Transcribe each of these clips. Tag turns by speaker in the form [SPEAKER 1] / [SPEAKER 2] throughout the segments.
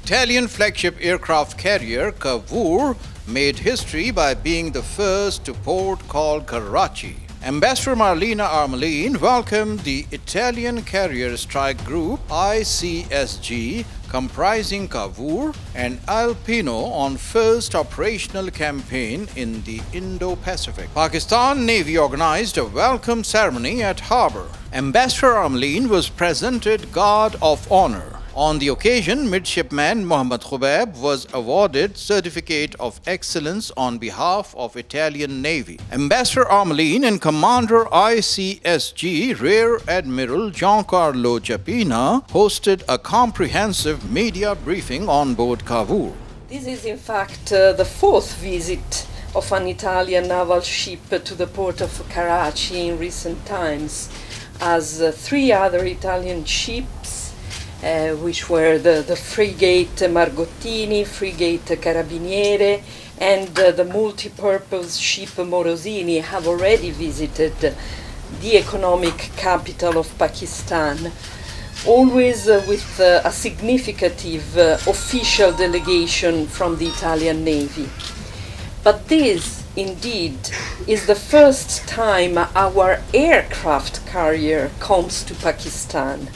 [SPEAKER 1] Italian flagship aircraft carrier CAVOUR made history by being the first to port call Karachi. Ambassador Marilina Armellin welcomed the Italian carrier strike group ICSG comprising CAVOUR and ALPINO on first operational campaign in the Indo-Pacific. Pakistan Navy organized a welcome ceremony at harbour. Ambassador Armellin was presented Guard of Honor. On the occasion, Midshipman Muhammad Khubaib was awarded Certificate of Excellence on behalf of Italian Navy. Ambassador Armellin and Commander ICSG Rear Admiral GIANCARLO hosted a comprehensive media briefing on board CAVOUR.
[SPEAKER 2] This is in fact the fourth visit of an Italian naval ship to the port of Karachi in recent times, as three other Italian ships which were the frigate Margottini, frigate Carabiniere, and the multi-purpose ship Morosini have already visited the economic capital of Pakistan, always with a significant official delegation from the Italian Navy. But this, indeed, is the first time our aircraft carrier comes to Pakistan.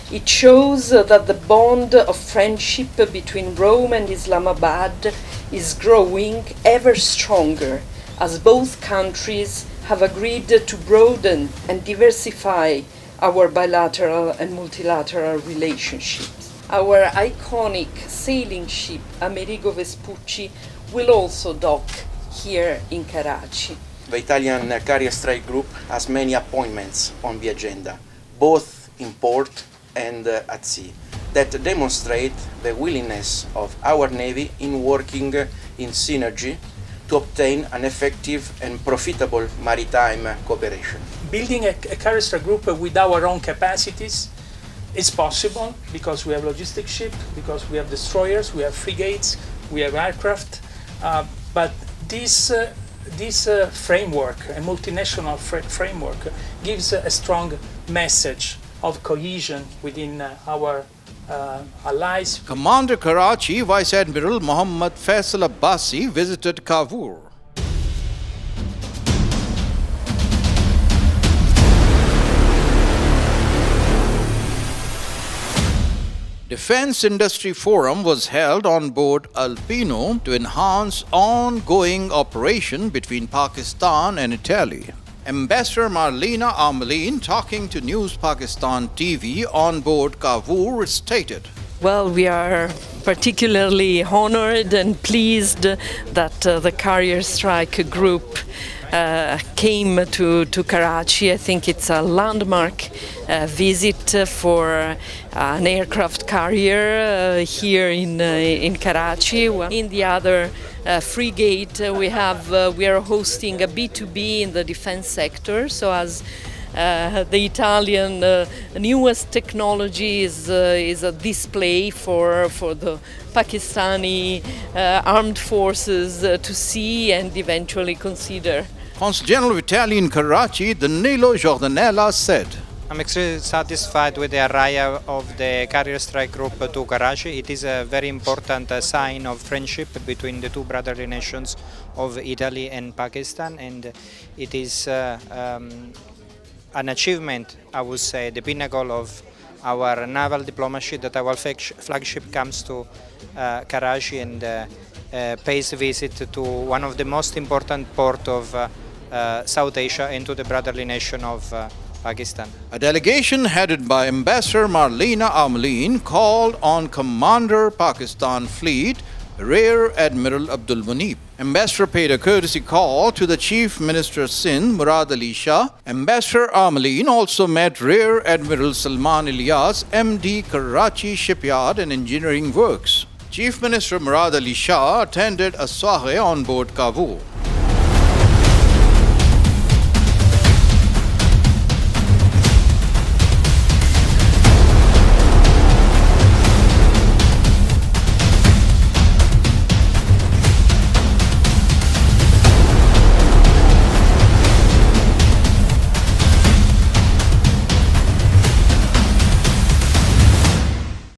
[SPEAKER 2] It shows that the bond of friendship between Rome and Islamabad is growing ever stronger, as both countries have agreed to broaden and diversify our bilateral and multilateral relationships. Our iconic sailing ship Amerigo Vespucci will also dock here in Karachi.
[SPEAKER 3] The Italian carrier strike group has many appointments on the agenda, both in port and at sea, that demonstrate the willingness of our Navy in working in synergy to obtain an effective and profitable maritime cooperation.
[SPEAKER 4] Building a carrier strike group with our own capacities is possible because we have logistic ships, because we have destroyers, we have frigates, we have aircraft, but this framework, a multinational framework, gives a strong message of cohesion within our allies.
[SPEAKER 1] Commander Karachi Vice Admiral Muhammad Faisal Abbasi visited CAVOUR. Defense Industry Forum was held on board ALPINO to enhance ongoing operation between Pakistan and Italy. Ambassador Marilina Armellin, talking to News Pakistan TV on board CAVOUR, stated,
[SPEAKER 2] Well, we are particularly honored and pleased that the carrier strike group came to Karachi. I think it's a landmark visit for an aircraft carrier here in Karachi. In the other frigate, we are hosting a B2B in the defense sector. So as the Italian newest technology is a display for the Pakistani armed forces to see and eventually consider.
[SPEAKER 1] Consul General of Italy in Karachi, Danilo Giordanella, said,
[SPEAKER 5] I'm extremely satisfied with the arrival of the carrier strike group to Karachi. It is a very important sign of friendship between the two brotherly nations of Italy and Pakistan, and it is an achievement, I would say, the pinnacle of our naval diplomacy, that our flagship comes to Karachi and pays a visit to one of the most important ports of South Asia and to the brotherly nation of Pakistan.
[SPEAKER 1] A delegation headed by Ambassador Marilina Armellin called on Commander Pakistan Fleet Rear Admiral Abdul Munib. Ambassador paid a courtesy call to the Chief Minister Sindh Murad Ali Shah. Ambassador Armellin also met Rear Admiral Salman Ilyas, MD Karachi Shipyard and Engineering Works. Chief Minister Murad Ali Shah attended a soiree on board CAVOUR.